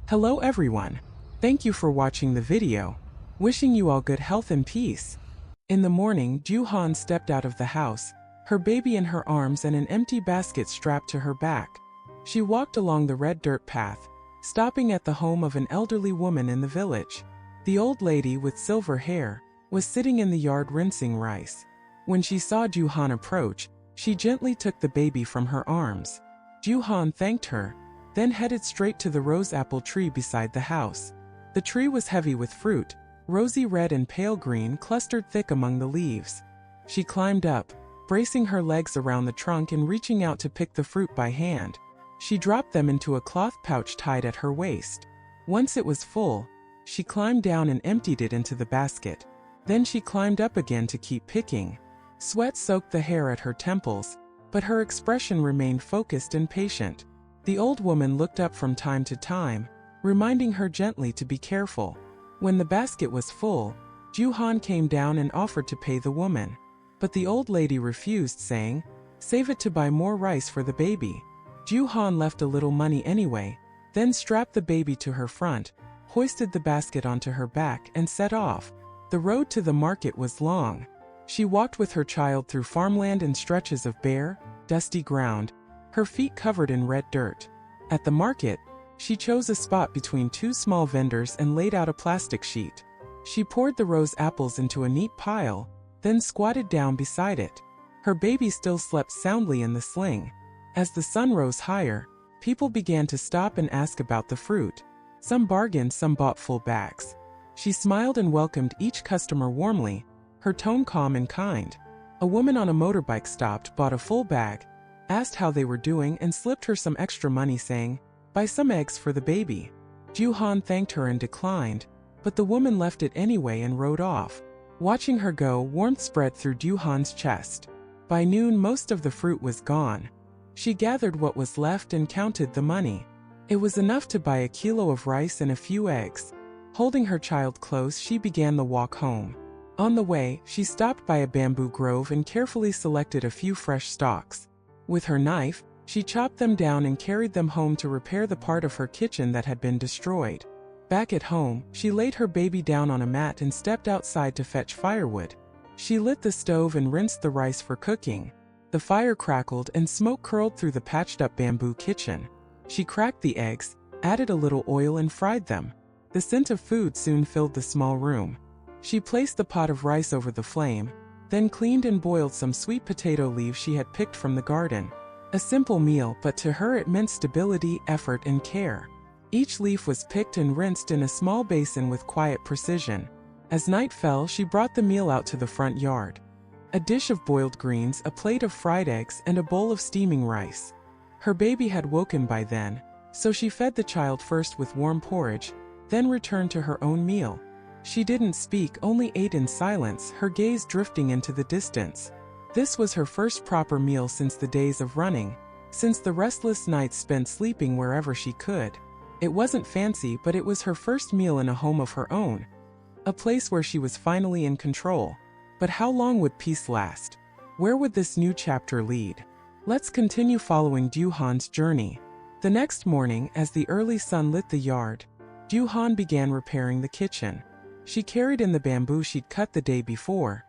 Hello everyone. Thank you for watching the video. Wishing you all good health and peace. In the morning, Ju-han stepped out of the house, her baby in her arms and an empty basket strapped to her back. She walked along the red dirt path, stopping at the home of an elderly woman in the village. The old lady with silver hair was sitting in the yard rinsing rice. When she saw Ju-han approach, she gently took the baby from her arms. Ju-han thanked her, then headed straight to the rose apple tree beside the house. The tree was heavy with fruit, rosy red and pale green clustered thick among the leaves. She climbed up, bracing her legs around the trunk and reaching out to pick the fruit by hand. She dropped them into a cloth pouch tied at her waist. Once it was full, she climbed down and emptied it into the basket. Then she climbed up again to keep picking. Sweat soaked the hair at her temples, but her expression remained focused and patient. The old woman looked up from time to time, reminding her gently to be careful. When the basket was full, Ju-han came down and offered to pay the woman. But the old lady refused, saying, "Save it to buy more rice for the baby." Ju-han left a little money anyway, then strapped the baby to her front, hoisted the basket onto her back and set off. The road to the market was long. She walked with her child through farmland and stretches of bare, dusty ground, her feet covered in red dirt. At the market, she chose a spot between two small vendors and laid out a plastic sheet. She poured the rose apples into a neat pile, then squatted down beside it. Her baby still slept soundly in the sling. As the sun rose higher, people began to stop and ask about the fruit. Some bargained, some bought full bags. She smiled and welcomed each customer warmly, her tone calm and kind. A woman on a motorbike stopped, bought a full bag, asked how they were doing and slipped her some extra money saying, "Buy some eggs for the baby." Ju-han thanked her and declined, but the woman left it anyway and rode off. Watching her go, warmth spread through Ju-han's chest. By noon, most of the fruit was gone. She gathered what was left and counted the money. It was enough to buy a kilo of rice and a few eggs. Holding her child close, she began the walk home. On the way, she stopped by a bamboo grove and carefully selected a few fresh stalks. With her knife, she chopped them down and carried them home to repair the part of her kitchen that had been destroyed. Back at home, she laid her baby down on a mat and stepped outside to fetch firewood. She lit the stove and rinsed the rice for cooking. The fire crackled and smoke curled through the patched-up bamboo kitchen. She cracked the eggs, added a little oil and fried them. The scent of food soon filled the small room. She placed the pot of rice over the flame, then cleaned and boiled some sweet potato leaves she had picked from the garden. A simple meal, but to her it meant stability, effort, and care. Each leaf was picked and rinsed in a small basin with quiet precision. As night fell, she brought the meal out to the front yard. A dish of boiled greens, a plate of fried eggs, and a bowl of steaming rice. Her baby had woken by then, so she fed the child first with warm porridge, then returned to her own meal. She didn't speak, only ate in silence, her gaze drifting into the distance. This was her first proper meal since the days of running, since the restless nights spent sleeping wherever she could. It wasn't fancy, but it was her first meal in a home of her own, a place where she was finally in control. But how long would peace last? Where would this new chapter lead? Let's continue following Ju-han's journey. The next morning, as the early sun lit the yard, Ju-han began repairing the kitchen. She carried in the bamboo she'd cut the day before,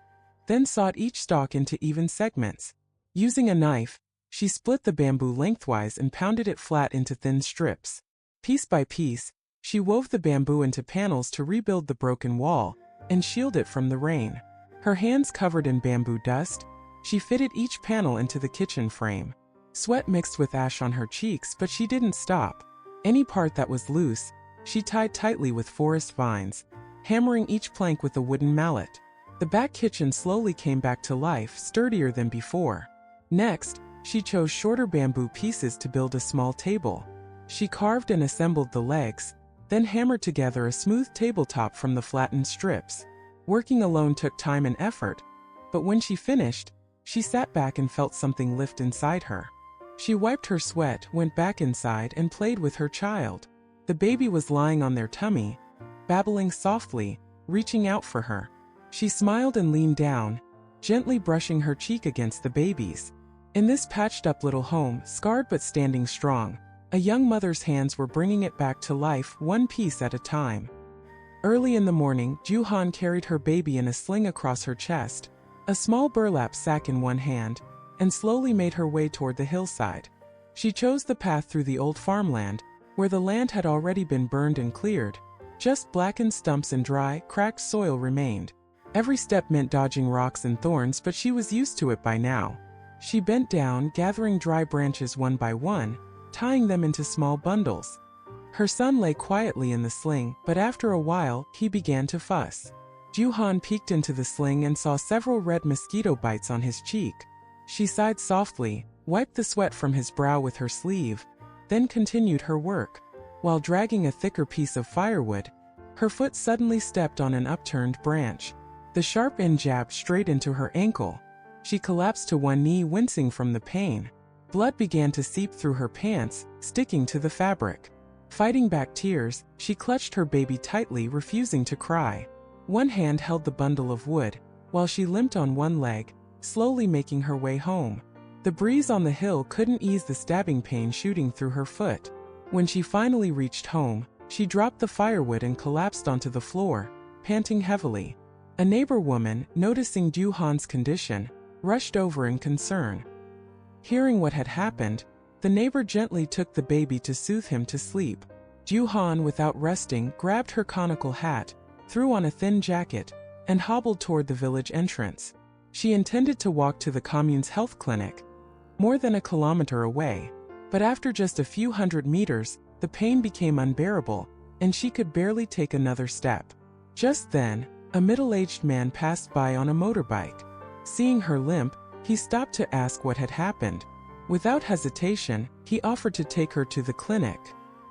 then sawed each stalk into even segments. Using a knife, she split the bamboo lengthwise and pounded it flat into thin strips. Piece by piece, she wove the bamboo into panels to rebuild the broken wall and shield it from the rain. Her hands covered in bamboo dust, she fitted each panel into the kitchen frame. Sweat mixed with ash on her cheeks, but she didn't stop. Any part that was loose, she tied tightly with forest vines, hammering each plank with a wooden mallet. The back kitchen slowly came back to life, sturdier than before. Next, she chose shorter bamboo pieces to build a small table. She carved and assembled the legs, then hammered together a smooth tabletop from the flattened strips. Working alone took time and effort, but when she finished, she sat back and felt something lift inside her. She wiped her sweat, went back inside, and played with her child. The baby was lying on their tummy, babbling softly, reaching out for her. She smiled and leaned down, gently brushing her cheek against the baby's. In this patched-up little home, scarred but standing strong, A young mother's hands were bringing it back to life one piece at a time. Early in the morning, Ju-han carried her baby in a sling across her chest, a small burlap sack in one hand, and slowly made her way toward the hillside. She chose the path through the old farmland, where the land had already been burned and cleared. Just blackened stumps and dry, cracked soil remained. Every step meant dodging rocks and thorns, but she was used to it by now. She bent down, gathering dry branches one by one, tying them into small bundles. Her son lay quietly in the sling, but after a while, he began to fuss. Ju-han peeked into the sling and saw several red mosquito bites on his cheek. She sighed softly, wiped the sweat from his brow with her sleeve, then continued her work. While dragging a thicker piece of firewood, her foot suddenly stepped on an upturned branch. The sharp end jabbed straight into her ankle. She collapsed to one knee, wincing from the pain. Blood began to seep through her pants, sticking to the fabric. Fighting back tears, she clutched her baby tightly, refusing to cry. One hand held the bundle of wood, while she limped on one leg, slowly making her way home. The breeze on the hill couldn't ease the stabbing pain shooting through her foot. When she finally reached home, she dropped the firewood and collapsed onto the floor, panting heavily. A neighbor woman, noticing Ju-han's condition, rushed over in concern. Hearing what had happened, the neighbor gently took the baby to soothe him to sleep. Ju-han, without resting, grabbed her conical hat, threw on a thin jacket, and hobbled toward the village entrance. She intended to walk to the commune's health clinic, more than a kilometer away. But after just a few hundred meters, the pain became unbearable, and she could barely take another step. Just then, a middle-aged man passed by on a motorbike. Seeing her limp, he stopped to ask what had happened. Without hesitation, he offered to take her to the clinic.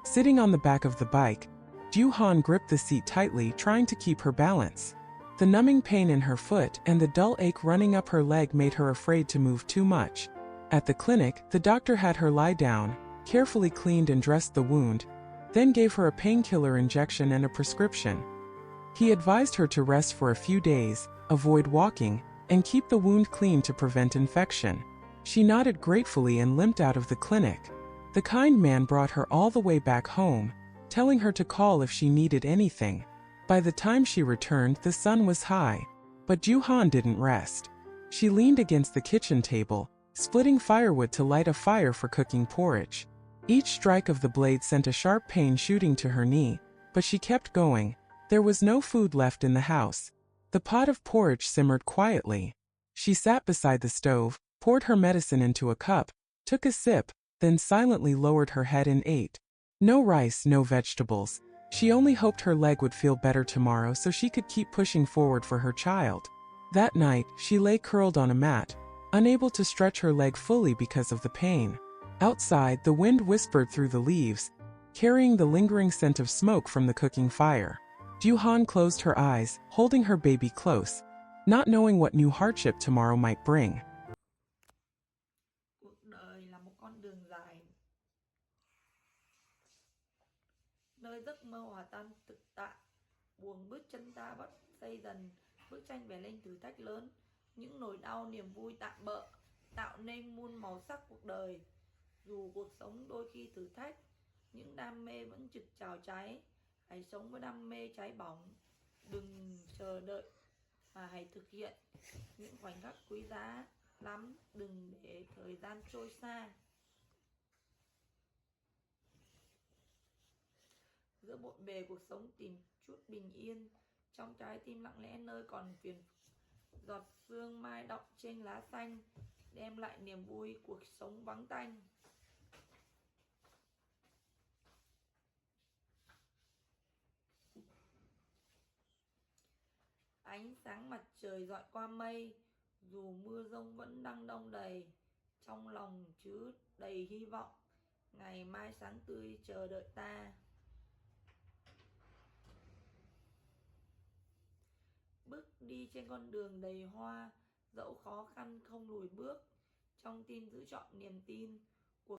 Sitting on the back of the bike, Ju-han gripped the seat tightly, trying to keep her balance. The numbing pain in her foot and the dull ache running up her leg made her afraid to move too much. At the clinic, the doctor had her lie down, carefully cleaned and dressed the wound, then gave her a painkiller injection and a prescription. He advised her to rest for a few days, avoid walking, and keep the wound clean to prevent infection. She nodded gratefully and limped out of the clinic. The kind man brought her all the way back home, telling her to call if she needed anything. By the time she returned, the sun was high, but Ju-han didn't rest. She leaned against the kitchen table, splitting firewood to light a fire for cooking porridge. Each strike of the blade sent a sharp pain shooting to her knee, but she kept going. There was no food left in the house. The pot of porridge simmered quietly. She sat beside the stove, poured her medicine into a cup, took a sip, then silently lowered her head and ate. No rice, no vegetables. She only hoped her leg would feel better tomorrow so she could keep pushing forward for her child. That night, she lay curled on a mat, unable to stretch her leg fully because of the pain. Outside, the wind whispered through the leaves, carrying the lingering scent of smoke from the cooking fire. Ju-han closed her eyes, holding her baby close, not knowing what new hardship tomorrow might bring. Cuộc đời là một con đường dài, nơi giấc mơ hòa tan thực tại. Buồng bước chân ta bắt xây dần bức tranh vẽ lên thử thách lớn. Những nỗi đau, niềm vui tạm bợ tạo nên muôn màu sắc cuộc đời. Dù cuộc sống đôi khi thử thách, những đam mê vẫn trực chào cháy. Hãy sống với đam mê cháy bỏng, đừng chờ đợi mà hãy thực hiện những khoảnh khắc quý giá lắm, đừng để thời gian trôi xa. Giữa bộn bề cuộc sống tìm chút bình yên, trong trái tim lặng lẽ nơi còn phiền. Giọt sương mai đọng trên lá xanh, đem lại niềm vui cuộc sống vắng tanh. Ánh sáng mặt trời dọi qua mây, dù mưa giông vẫn đang đong đầy. Trong lòng chứa đầy hy vọng, ngày mai sáng tươi chờ đợi ta. Bước đi trên con đường đầy hoa, dẫu khó khăn không lùi bước. Trong tim giữ trọn niềm tin,